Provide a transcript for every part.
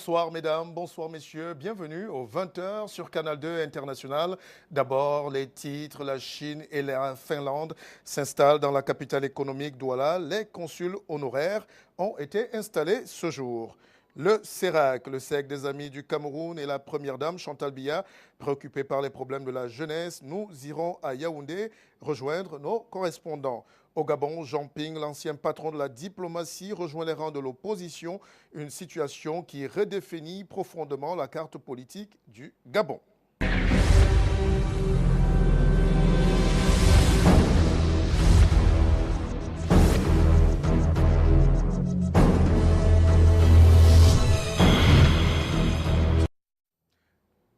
Bonsoir mesdames, bonsoir messieurs, bienvenue aux 20h sur Canal 2 International. D'abord les titres, la Chine et la Finlande s'installent dans la capitale économique Douala. Les consuls honoraires ont été installés ce jour. Le CERAC, le Cercle des Amis du Cameroun et la Première Dame Chantal Biya, préoccupés par les problèmes de la jeunesse, nous irons à Yaoundé rejoindre nos correspondants. Au Gabon, Jean Ping, l'ancien patron de la diplomatie, rejoint les rangs de l'opposition, une situation qui redéfinit profondément la carte politique du Gabon.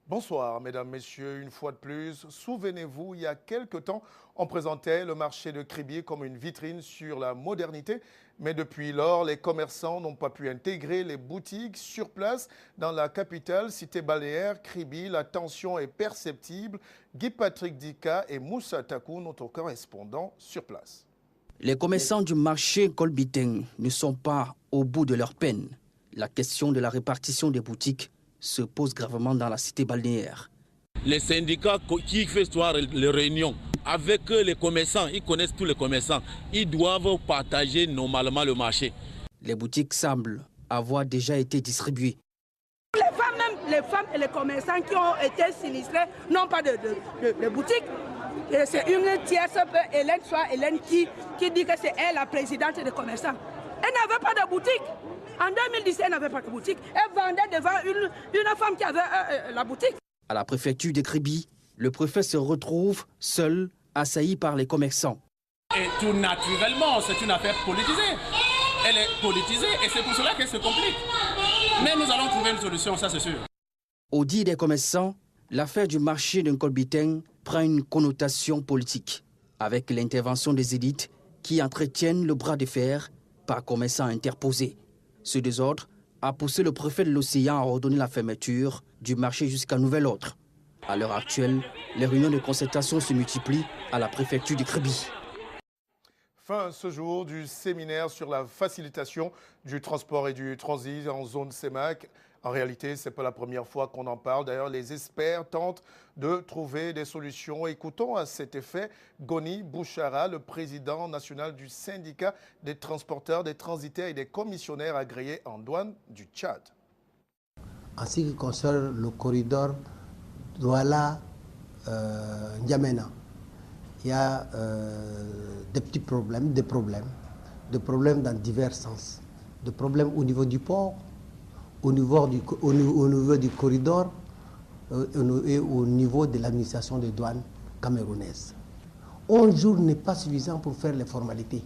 Bonsoir, mesdames, messieurs, une fois de plus. Souvenez-vous, il y a quelque temps, on présentait le marché de Kribi comme une vitrine sur la modernité. Mais depuis lors, les commerçants n'ont pas pu intégrer les boutiques sur place. Dans la capitale, cité balnéaire, Kribi, la tension est perceptible. Guy-Patrick Dika et Moussa Takou, notre correspondant sur place. Les commerçants du marché Kolbiteng ne sont pas au bout de leur peine. La question de la répartition des boutiques se pose gravement dans la cité balnéaire. Les syndicats qui font les réunions avec les commerçants, ils connaissent tous les commerçants, ils doivent partager normalement le marché. Les boutiques semblent avoir déjà été distribuées. Les femmes et les commerçants qui ont été sinistrés n'ont pas de boutique. C'est une tierce, Hélène qui dit que c'est elle la présidente des commerçants. Elle n'avait pas de boutique. En 2017, elle n'avait pas de boutique. Elle vendait devant une femme qui avait la boutique. À la préfecture de Kribi, le préfet se retrouve seul, assailli par les commerçants. Et tout naturellement, c'est une affaire politisée. Elle est politisée et c'est pour cela qu'elle se complique. Mais nous allons trouver une solution, ça c'est sûr. Au dit des commerçants, l'affaire du marché de Kolbiteng prend une connotation politique, avec l'intervention des élites qui entretiennent le bras de fer par commerçants interposés. Ce désordre a poussé le préfet de l'Océan à ordonner la fermeture du marché jusqu'à nouvel ordre. À l'heure actuelle, les réunions de concertation se multiplient à la préfecture du Kribi. Fin ce jour du séminaire sur la facilitation du transport et du transit en zone CEMAC. En réalité, ce n'est pas la première fois qu'on en parle. D'ailleurs, les experts tentent de trouver des solutions. Écoutons à cet effet Goni Bouchara, le président national du syndicat des transporteurs, des transitaires et des commissionnaires agréés en douane du Tchad. En ce qui concerne le corridor Douala-N'Djamena, il y a des petits problèmes, des problèmes dans divers sens. Des problèmes au niveau du port, au niveau du corridor et au niveau de l'administration des douanes camerounaises. 11 jours n'est pas suffisant pour faire les formalités.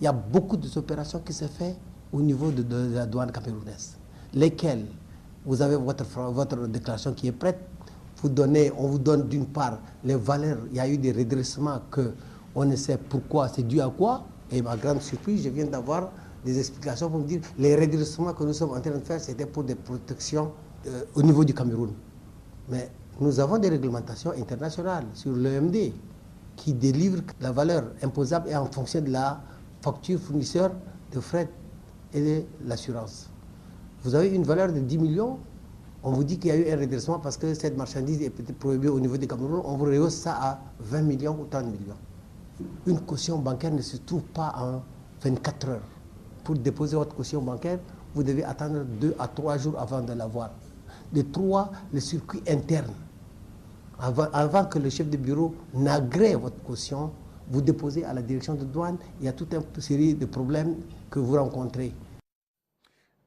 Il y a beaucoup d'opérations qui se font au niveau de la douane camerounaise, lesquelles vous avez votre déclaration qui est prête. On vous donne d'une part les valeurs. Il y a eu des redressements qu'on ne sait pourquoi, c'est dû à quoi. Et ma grande surprise, je viens d'avoir des explications pour me dire les redressements que nous sommes en train de faire, c'était pour des protections au niveau du Cameroun. Mais nous avons des réglementations internationales sur l'EMD qui délivrent la valeur imposable et en fonction de la facture fournisseur de fret et de l'assurance. Vous avez une valeur de 10 millions, on vous dit qu'il y a eu un redressement parce que cette marchandise est peut-être prohibée au niveau du Cameroun, on vous rehausse ça à 20 millions ou 30 millions. Une caution bancaire ne se trouve pas en 24 heures. Pour déposer votre caution bancaire, vous devez attendre 2 à 3 jours avant de l'avoir. De 3, le circuit interne. Avant que le chef de bureau n'agrée votre caution, vous déposez à la direction de douane, il y a toute une série de problèmes que vous rencontrez.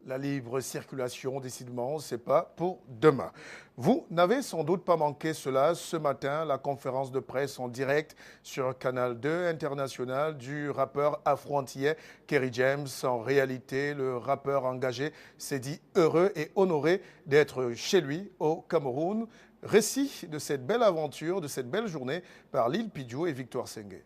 La libre circulation, décidément, ce n'est pas pour demain. Vous n'avez sans doute pas manqué cela ce matin, la conférence de presse en direct sur Canal 2 International du rappeur afro-antillais Kerry James. En réalité, le rappeur engagé s'est dit heureux et honoré d'être chez lui au Cameroun. Récit de cette belle aventure, de cette belle journée par Lil Pidjo et Victoire Senghé.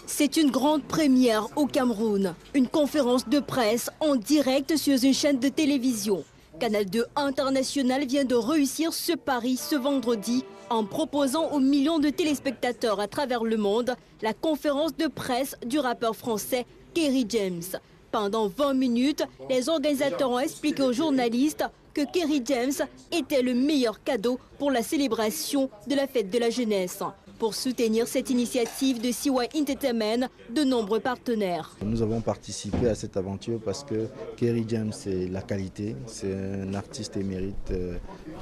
C'est une grande première au Cameroun. Une conférence de presse en direct sur une chaîne de télévision. Canal 2 International vient de réussir ce pari ce vendredi en proposant aux millions de téléspectateurs à travers le monde la conférence de presse du rappeur français Kerry James. Pendant 20 minutes, les organisateurs ont expliqué aux journalistes que Kerry James était le meilleur cadeau pour la célébration de la fête de la jeunesse. Pour soutenir cette initiative de CY Entertainment, de nombreux partenaires. Nous avons participé à cette aventure parce que Kerry James, c'est la qualité, c'est un artiste émérite,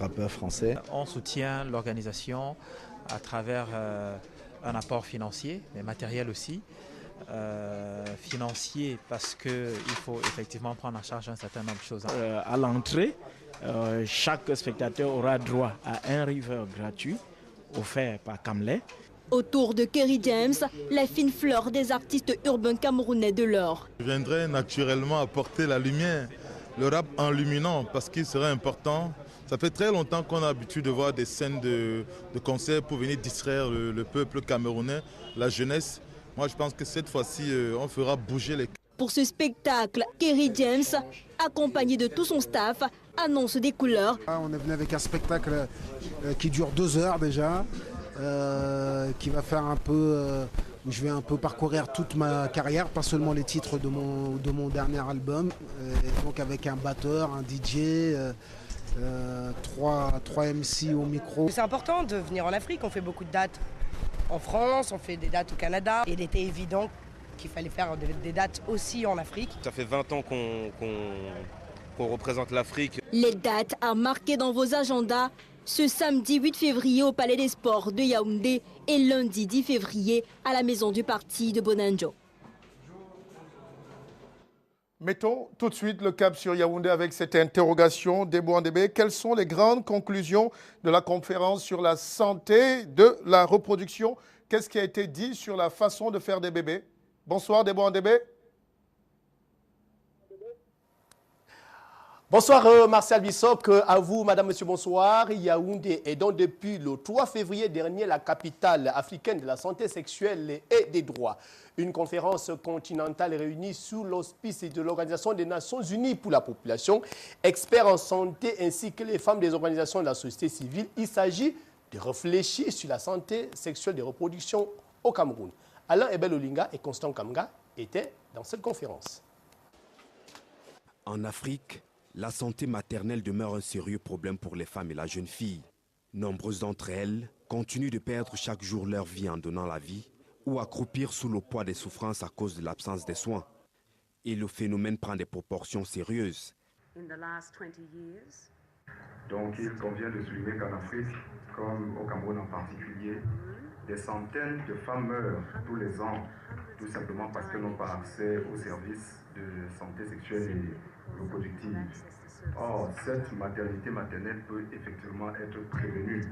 rappeur français. On soutient l'organisation à travers un apport financier, mais matériel aussi. Financier parce qu'il faut effectivement prendre en charge un certain nombre de choses. À l'entrée, chaque spectateur aura droit à un river gratuit offert par Kamlé. Autour de Kerry James, la fine fleur des artistes urbains camerounais de l'or. Je viendrai naturellement apporter la lumière, le rap enluminant parce qu'il serait important. Ça fait très longtemps qu'on a l'habitude de voir des scènes de concerts pour venir distraire le peuple camerounais, la jeunesse. Moi je pense que cette fois-ci on fera bouger les... Pour ce spectacle, Kerry James, accompagné de tout son staff, annonce des couleurs. On est venu avec un spectacle qui dure 2 heures déjà, qui va faire un peu, où je vais un peu parcourir toute ma carrière, pas seulement les titres de mon dernier album, donc avec un batteur, un DJ, 3 MC au micro. C'est important de venir en Afrique, on fait beaucoup de dates en France, on fait des dates au Canada, et il était évident qu'il fallait faire des dates aussi en Afrique. Ça fait 20 ans qu'on représente l'Afrique. Les dates à marquer dans vos agendas, ce samedi 8 février au Palais des Sports de Yaoundé et lundi 10 février à la Maison du Parti de Bonanjo. Mettons tout de suite le cap sur Yaoundé avec cette interrogation d'Ebouandébé. Quelles sont les grandes conclusions de la conférence sur la santé de la reproduction? Qu'est-ce qui a été dit sur la façon de faire des bébés? Bonsoir Debouandébé. Bonsoir Martial Bissok, à vous madame, monsieur, bonsoir. Yaoundé est donc depuis le 3 février dernier la capitale africaine de la santé sexuelle et des droits. Une conférence continentale réunie sous l'auspice de l'Organisation des Nations Unies pour la population, experts en santé ainsi que les femmes des organisations de la société civile. Il s'agit de réfléchir sur la santé sexuelle des reproductions au Cameroun. Alain Ebel Olinga et Constant Kamga étaient dans cette conférence. En Afrique, la santé maternelle demeure un sérieux problème pour les femmes et la jeune fille. Nombreuses d'entre elles continuent de perdre chaque jour leur vie en donnant la vie ou à croupir sous le poids des souffrances à cause de l'absence des soins. Et le phénomène prend des proportions sérieuses. Donc il convient de souligner qu'en Afrique, comme au Cameroun en particulier, des centaines de femmes meurent tous les ans, tout simplement parce qu'elles n'ont pas accès aux services de santé sexuelle et reproductive. Or, cette maternité maternelle peut effectivement être prévenue.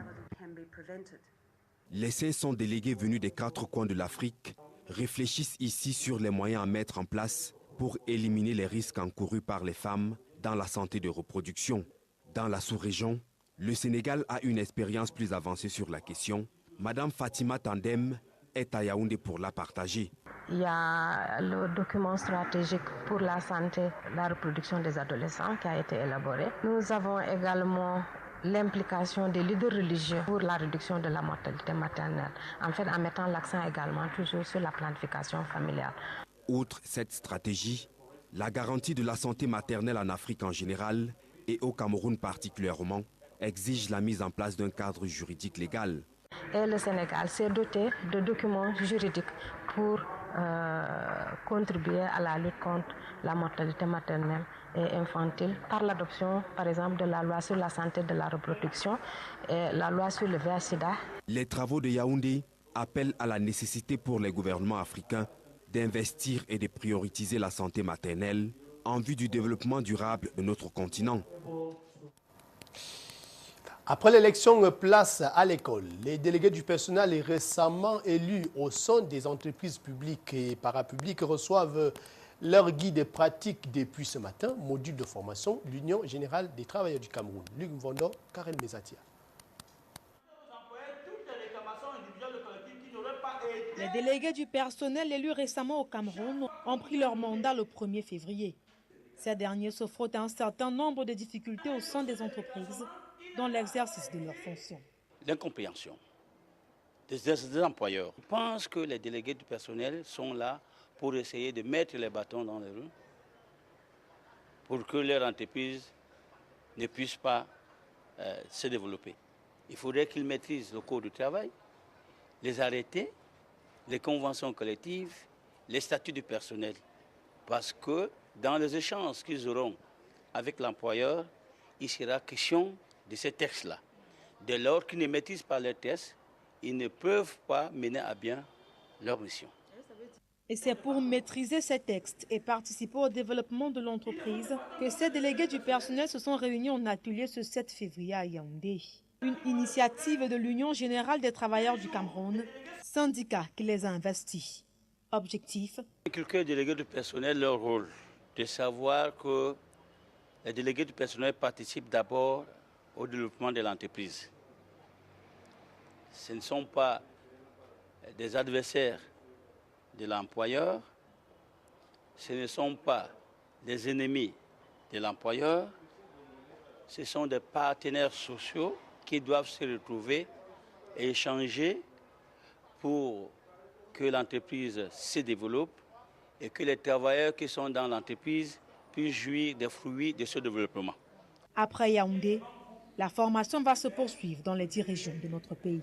Les 500 délégués venus des 4 coins de l'Afrique réfléchissent ici sur les moyens à mettre en place pour éliminer les risques encourus par les femmes dans la santé de reproduction. Dans la sous-région, le Sénégal a une expérience plus avancée sur la question. Madame Fatima Tandem est à Yaoundé pour la partager. Il y a le document stratégique pour la santé, la reproduction des adolescents qui a été élaboré. Nous avons également l'implication des leaders religieux pour la réduction de la mortalité maternelle, en fait en mettant l'accent également toujours sur la planification familiale. Outre cette stratégie, la garantie de la santé maternelle en Afrique en général et au Cameroun particulièrement exige la mise en place d'un cadre juridique légal. Et le Sénégal s'est doté de documents juridiques pour contribuer à la lutte contre la mortalité maternelle et infantile par l'adoption, par exemple, de la loi sur la santé de la reproduction et la loi sur le VIH-Sida. Les travaux de Yaoundé appellent à la nécessité pour les gouvernements africains d'investir et de prioriser la santé maternelle en vue du développement durable de notre continent. Après l'élection, place à l'école. Les délégués du personnel récemment élus au sein des entreprises publiques et parapubliques reçoivent leur guide pratique depuis ce matin, module de formation, l'Union générale des travailleurs du Cameroun. Luc Mvondo, Karen Mezatia. Les délégués du personnel élus récemment au Cameroun ont pris leur mandat le 1er février. Ces derniers se frottent à un certain nombre de difficultés au sein des entreprises dans l'exercice de leurs fonctions. L'incompréhension des employeurs. Je pense que les délégués du personnel sont là pour essayer de mettre les bâtons dans les roues pour que leur entreprise ne puissent pas se développer. Il faudrait qu'ils maîtrisent le code du travail, les arrêtés, les conventions collectives, les statuts du personnel. Parce que dans les échanges qu'ils auront avec l'employeur, il sera question de ces textes-là. Dès lors qu'ils ne maîtrisent pas les textes, ils ne peuvent pas mener à bien leur mission. Et c'est pour maîtriser ces textes et participer au développement de l'entreprise que ces délégués du personnel se sont réunis en atelier ce 7 février à Yaoundé. Une initiative de l'Union générale des travailleurs du Cameroun, syndicat qui les a investis. Objectif: Inculquer aux délégués du personnel leur rôle, de savoir que les délégués du personnel participent d'abord au développement de l'entreprise. Ce ne sont pas des adversaires de l'employeur, ce ne sont pas des ennemis de l'employeur, ce sont des partenaires sociaux qui doivent se retrouver et échanger pour que l'entreprise se développe et que les travailleurs qui sont dans l'entreprise puissent jouir des fruits de ce développement. Après Yaoundé, la formation va se poursuivre dans les 10 régions de notre pays.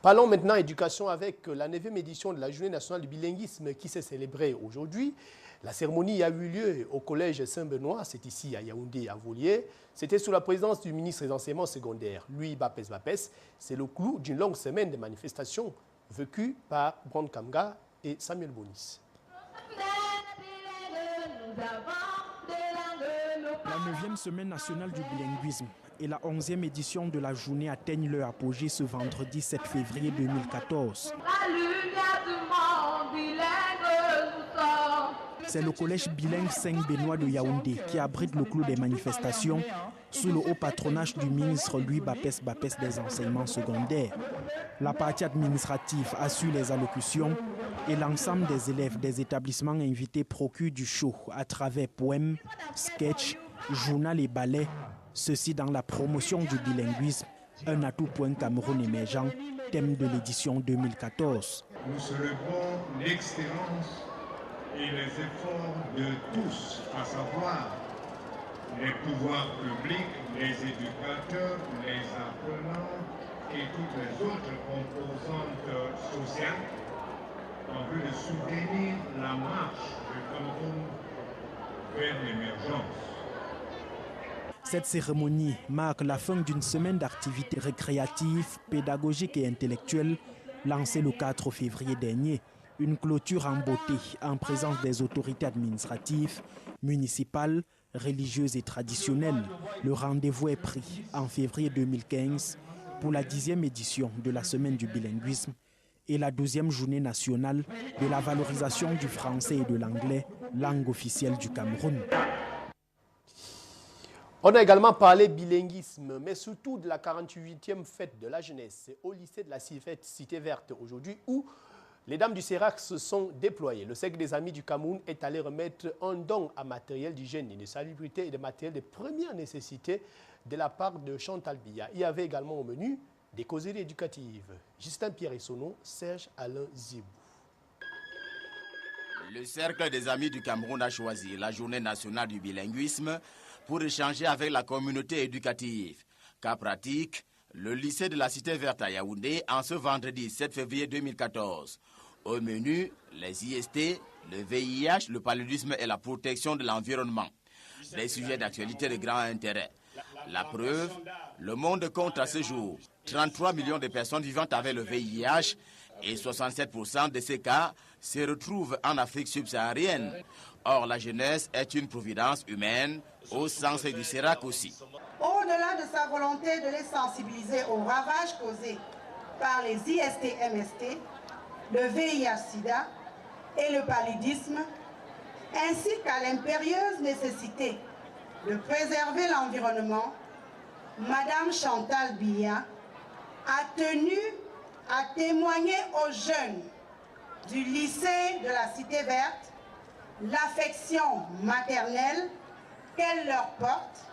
Parlons maintenant éducation avec la 9e édition de la Journée nationale du bilinguisme qui s'est célébrée aujourd'hui. La cérémonie a eu lieu au collège Saint-Benoît, c'est ici à Yaoundé, à Volier. C'était sous la présidence du ministre des Enseignements secondaires, Louis Bapès Bapès. C'est le clou d'une longue semaine de manifestations vécues par Brand Kamga et Samuel Bonis. La 9e semaine nationale du bilinguisme et la 11e édition de la journée atteignent leur apogée ce vendredi 7 février 2014. C'est le collège bilingue Saint-Benoît de Yaoundé qui abrite le clou des manifestations sous le haut patronage du ministre Louis Bapès Bapès des enseignements secondaires. La partie administrative assure les allocutions et l'ensemble des élèves des établissements invités procure du show à travers poèmes, sketchs, journal et ballets. Ceci dans la promotion du bilinguisme, un atout pour un Cameroun émergent, thème de l'édition 2014. Nous célébrons l'excellence et les efforts de tous, à savoir les pouvoirs publics, les éducateurs, les apprenants et toutes les autres composantes sociales en vue de soutenir la marche du Cameroun vers l'émergence. Cette cérémonie marque la fin d'une semaine d'activités récréatives, pédagogiques et intellectuelles lancée le 4 février dernier. Une clôture en beauté en présence des autorités administratives, municipales, religieuses et traditionnelles. Le rendez-vous est pris en février 2015 pour la 10e édition de la Semaine du bilinguisme et la 12e journée nationale de la valorisation du français et de l'anglais, langue officielle du Cameroun. On a également parlé bilinguisme, mais surtout de la 48e fête de la jeunesse au lycée de la Cité Verte aujourd'hui où les dames du CERAC se sont déployées. Le cercle des amis du Cameroun est allé remettre un don à matériel d'hygiène et de salubrité et de matériel de première nécessité de la part de Chantal Biya. Il y avait également au menu des causeries éducatives. Justin Pierre-Essono, Serge Alain Zibou. Le cercle des amis du Cameroun a choisi la journée nationale du bilinguisme pour échanger avec la communauté éducative. Cas pratique, le lycée de la Cité Verte à Yaoundé en ce vendredi 7 février 2014. Au menu, les IST, le VIH, le paludisme et la protection de l'environnement. Des sujets d'actualité de grand intérêt. La preuve, le monde compte à ce jour 33 millions de personnes vivant avec le VIH et 67% de ces cas se retrouvent en Afrique subsaharienne. Or, la jeunesse est une providence humaine, au sens du CERAC aussi. Au-delà de sa volonté de les sensibiliser aux ravages causés par les IST-MST, le VIH-Sida et le paludisme, ainsi qu'à l'impérieuse nécessité de préserver l'environnement, Madame Chantal Biya a tenu à témoigner aux jeunes du lycée de la Cité Verte l'affection maternelle qu'elle leur porte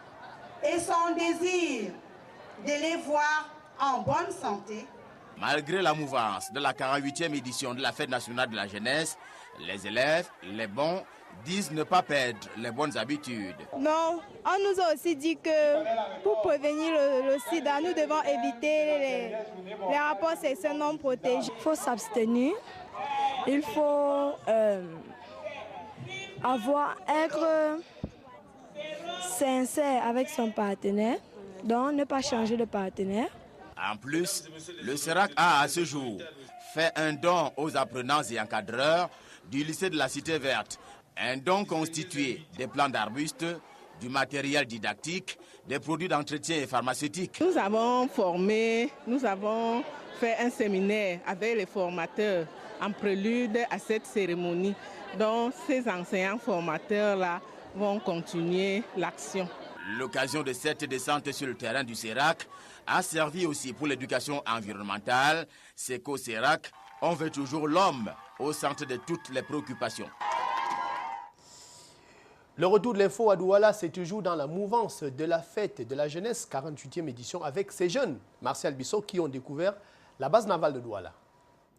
et son désir de les voir en bonne santé. Malgré la mouvance de la 48e édition de la Fête nationale de la jeunesse, les élèves, les bons, disent ne pas perdre les bonnes habitudes. Non, on nous a aussi dit que pour prévenir le sida, nous devons éviter les rapports sexuels non protégés. Il faut s'abstenir, il faut être sincère avec son partenaire, donc ne pas changer de partenaire. En plus, le CERAC a à ce jour fait un don aux apprenants et encadreurs du lycée de la Cité Verte. Un don constitué des plants d'arbustes, du matériel didactique, des produits d'entretien et pharmaceutiques. Nous avons formé, nous avons fait un séminaire avec les formateurs en prélude à cette cérémonie. Donc ces enseignants formateurs-là vont continuer l'action. L'occasion de cette descente sur le terrain du CERAC a servi aussi pour l'éducation environnementale. C'est qu'au CERAC, on veut toujours l'homme au centre de toutes les préoccupations. Le retour de l'info à Douala, c'est toujours dans la mouvance de la fête de la jeunesse, 48e édition, avec ces jeunes, Martial Bissot, qui ont découvert la base navale de Douala.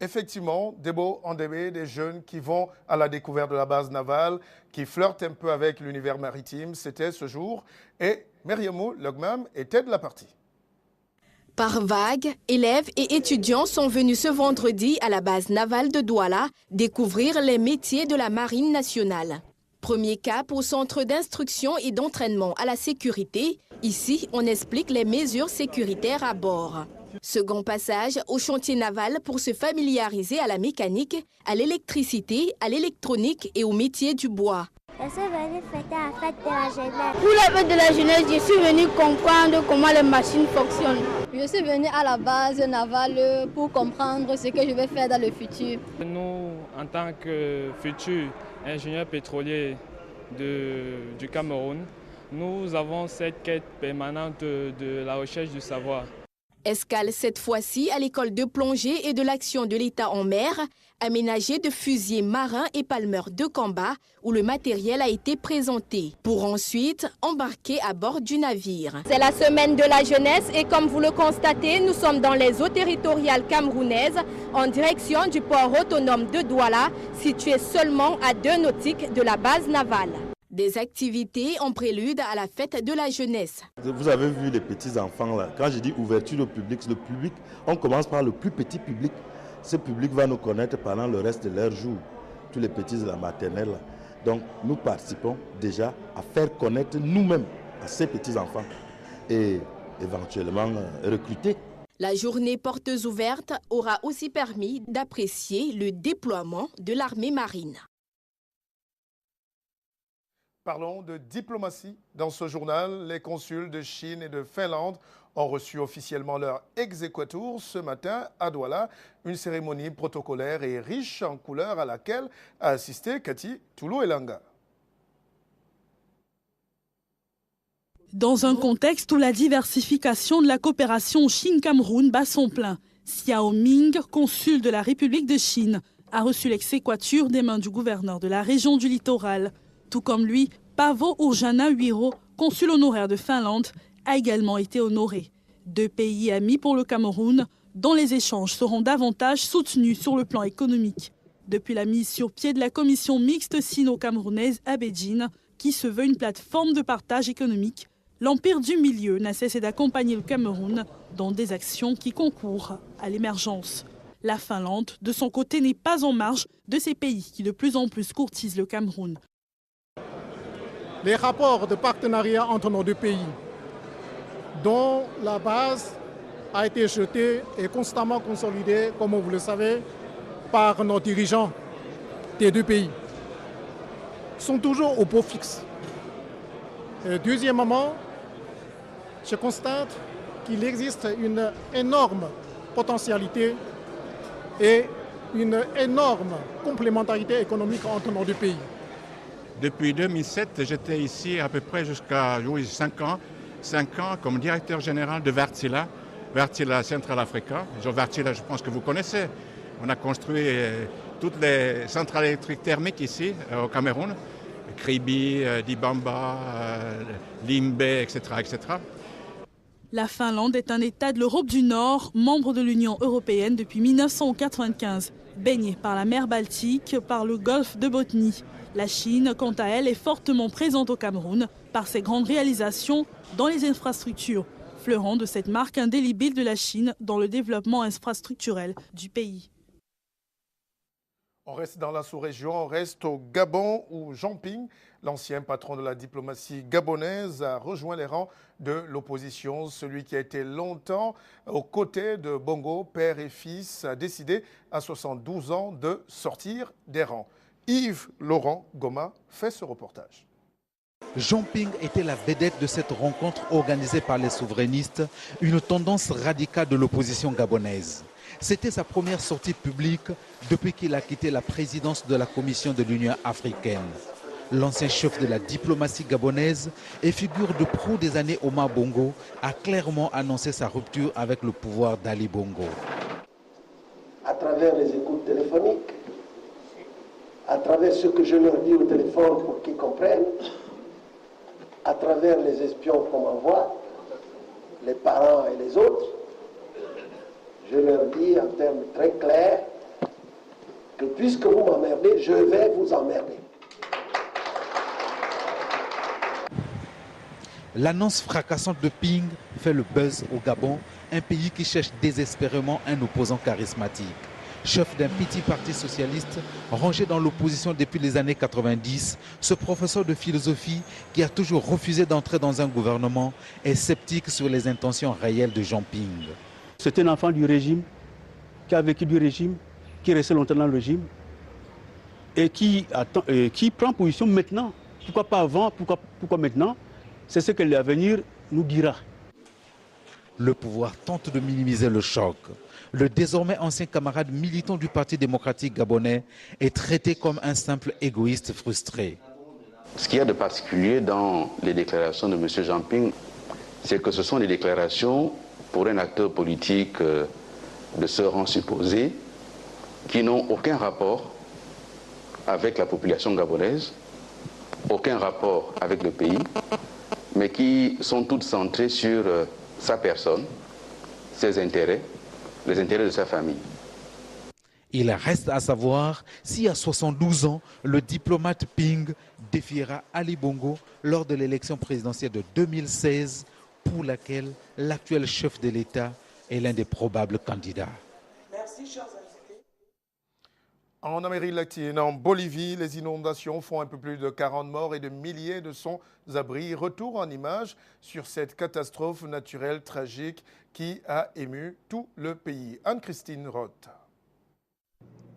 Effectivement, Debo Andébé, des jeunes qui vont à la découverte de la base navale, qui flirtent un peu avec l'univers maritime, c'était ce jour. Et Myriamou Logmam était de la partie. Par vagues, élèves et étudiants sont venus ce vendredi à la base navale de Douala découvrir les métiers de la marine nationale. Premier cap au centre d'instruction et d'entraînement à la sécurité. Ici, on explique les mesures sécuritaires à bord. Second passage au chantier naval pour se familiariser à la mécanique, à l'électricité, à l'électronique et au métier du bois. Je suis venue fêter la fête de la jeunesse. Pour la fête de la jeunesse, je suis venue comprendre comment les machines fonctionnent. Je suis venue à la base navale pour comprendre ce que je vais faire dans le futur. Nous, en tant que futurs ingénieurs pétroliers du Cameroun, nous avons cette quête permanente de la recherche du savoir. Escale cette fois-ci à l'école de plongée et de l'action de l'État en mer, aménagée de fusiers marins et palmeurs de combat, où le matériel a été présenté, pour ensuite embarquer à bord du navire. C'est la semaine de la jeunesse et comme vous le constatez, nous sommes dans les eaux territoriales camerounaises, en direction du port autonome de Douala, situé seulement à 2 nautiques de la base navale. Des activités en prélude à la fête de la jeunesse. Vous avez vu les petits-enfants là. Quand je dis ouverture au public, on commence par le plus petit public. Ce public va nous connaître pendant le reste de leur jour. Tous les petits de la maternelle là. Donc nous participons déjà à faire connaître nous-mêmes à ces petits-enfants et éventuellement recruter. La journée portes ouvertes aura aussi permis d'apprécier le déploiement de l'armée marine. Parlons de diplomatie. Dans ce journal, les consuls de Chine et de Finlande ont reçu officiellement leur exéquatur ce matin à Douala, une cérémonie protocolaire et riche en couleurs à laquelle a assisté Cathy Toulou-Elanga. Dans un contexte où la diversification de la coopération Chine-Cameroun bat son plein, Xiao Ming, consul de la République de Chine, a reçu l'exéquatur des mains du gouverneur de la région du littoral. Tout comme lui, Paavo Urjana Huiro, consul honoraire de Finlande, a également été honoré. 2 pays amis pour le Cameroun, dont les échanges seront davantage soutenus sur le plan économique. Depuis la mise sur pied de la commission mixte sino-camerounaise à Beijing, qui se veut une plateforme de partage économique, l'Empire du Milieu n'a cessé d'accompagner le Cameroun dans des actions qui concourent à l'émergence. La Finlande, de son côté, n'est pas en marge de ces pays qui de plus en plus courtisent le Cameroun. Les rapports de partenariat entre nos 2 pays, dont la base a été jetée et constamment consolidée, comme vous le savez, par nos dirigeants des 2 pays, sont toujours au pot fixe. Et deuxièmement, je constate qu'il existe une énorme potentialité et une énorme complémentarité économique entre nos 2 pays. Depuis 2007, j'étais ici à peu près jusqu'à 5 ans comme directeur général de Wärtsilä Central Africa. Wärtsilä, je pense que vous connaissez. On a construit toutes les centrales électriques thermiques ici au Cameroun, Kribi, Dibamba, Limbe, etc., etc. La Finlande est un État de l'Europe du Nord, membre de l'Union européenne depuis 1995, baigné par la mer Baltique, par le golfe de Bothnie. La Chine, quant à elle, est fortement présente au Cameroun par ses grandes réalisations dans les infrastructures, fleurant de cette marque indélébile de la Chine dans le développement infrastructurel du pays. On reste dans la sous-région, on reste au Gabon où Jean Ping, l'ancien patron de la diplomatie gabonaise, a rejoint les rangs de l'opposition. Celui qui a été longtemps aux côtés de Bongo, père et fils, a décidé à 72 ans de sortir des rangs. Yves Laurent Goma fait ce reportage. Jean Ping était la vedette de cette rencontre organisée par les souverainistes, une tendance radicale de l'opposition gabonaise. C'était sa première sortie publique depuis qu'il a quitté la présidence de la Commission de l'Union africaine. L'ancien chef de la diplomatie gabonaise et figure de proue des années Omar Bongo a clairement annoncé sa rupture avec le pouvoir d'Ali Bongo. À travers les écoutes téléphoniques, à travers ce que je leur dis au téléphone pour qu'ils comprennent, à travers les espions qu'on m'envoie, les parents et les autres, je leur dis en termes très clairs que puisque vous m'emmerdez, je vais vous emmerder. L'annonce fracassante de Ping fait le buzz au Gabon, un pays qui cherche désespérément un opposant charismatique. Chef d'un petit parti socialiste, rangé dans l'opposition depuis les années 90, ce professeur de philosophie qui a toujours refusé d'entrer dans un gouvernement est sceptique sur les intentions réelles de Jean Ping. C'est un enfant du régime, qui a vécu du régime, qui est resté longtemps dans le régime et qui prend position maintenant. Pourquoi pas avant, pourquoi maintenant? C'est ce que l'avenir nous dira. Le pouvoir tente de minimiser le choc. Le désormais ancien camarade militant du Parti démocratique gabonais est traité comme un simple égoïste frustré. Ce qu'il y a de particulier dans les déclarations de M. Jean Ping, c'est que ce sont des déclarations pour un acteur politique de ce rang supposé qui n'ont aucun rapport avec la population gabonaise, aucun rapport avec le pays, mais qui sont toutes centrées sur sa personne, ses intérêts, les intérêts de sa famille. Il reste à savoir si à 72 ans, le diplomate Ping défiera Ali Bongo lors de l'élection présidentielle de 2016 pour laquelle l'actuel chef de l'État est l'un des probables candidats. Merci, chers invités. En Amérique latine, en Bolivie, les inondations font un peu plus de 40 morts et de milliers de sans-abri. Retour en images sur cette catastrophe naturelle tragique qui a ému tout le pays. Anne-Christine Roth.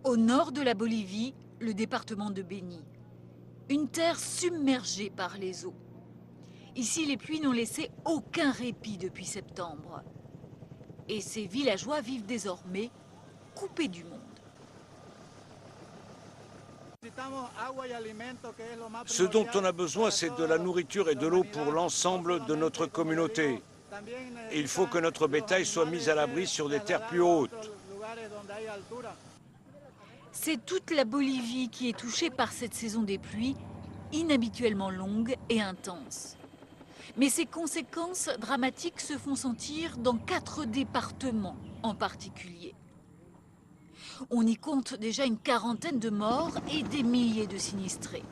Au nord de la Bolivie, le département de Beni. Une terre submergée par les eaux. Ici, les pluies n'ont laissé aucun répit depuis septembre. Et ces villageois vivent désormais coupés du monde. Ce dont on a besoin, c'est de la nourriture et de l'eau pour l'ensemble de notre communauté. Et il faut que notre bétail soit mis à l'abri sur des terres plus hautes. C'est toute la Bolivie qui est touchée par cette saison des pluies, inhabituellement longue et intense. Mais ces conséquences dramatiques se font sentir dans 4 départements en particulier. On y compte déjà une quarantaine de morts et des milliers de sinistrés.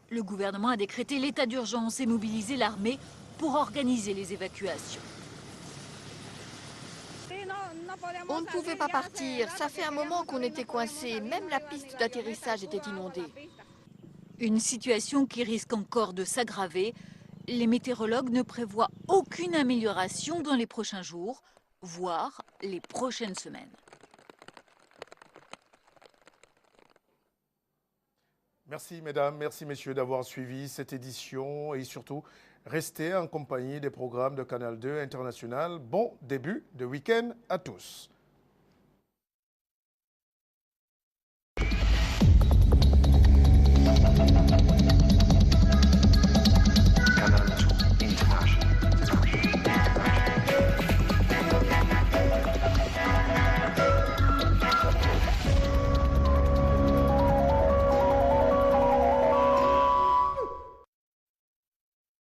Le gouvernement a décrété l'état d'urgence et mobilisé l'armée pour organiser les évacuations. On ne pouvait pas partir. Ça fait un moment qu'on était coincés. Même la piste d'atterrissage était inondée. Une situation qui risque encore de s'aggraver. Les météorologues ne prévoient aucune amélioration dans les prochains jours, voire les prochaines semaines. Merci mesdames, merci messieurs d'avoir suivi cette édition et surtout restez en compagnie des programmes de Canal 2 International. Bon début de week-end à tous.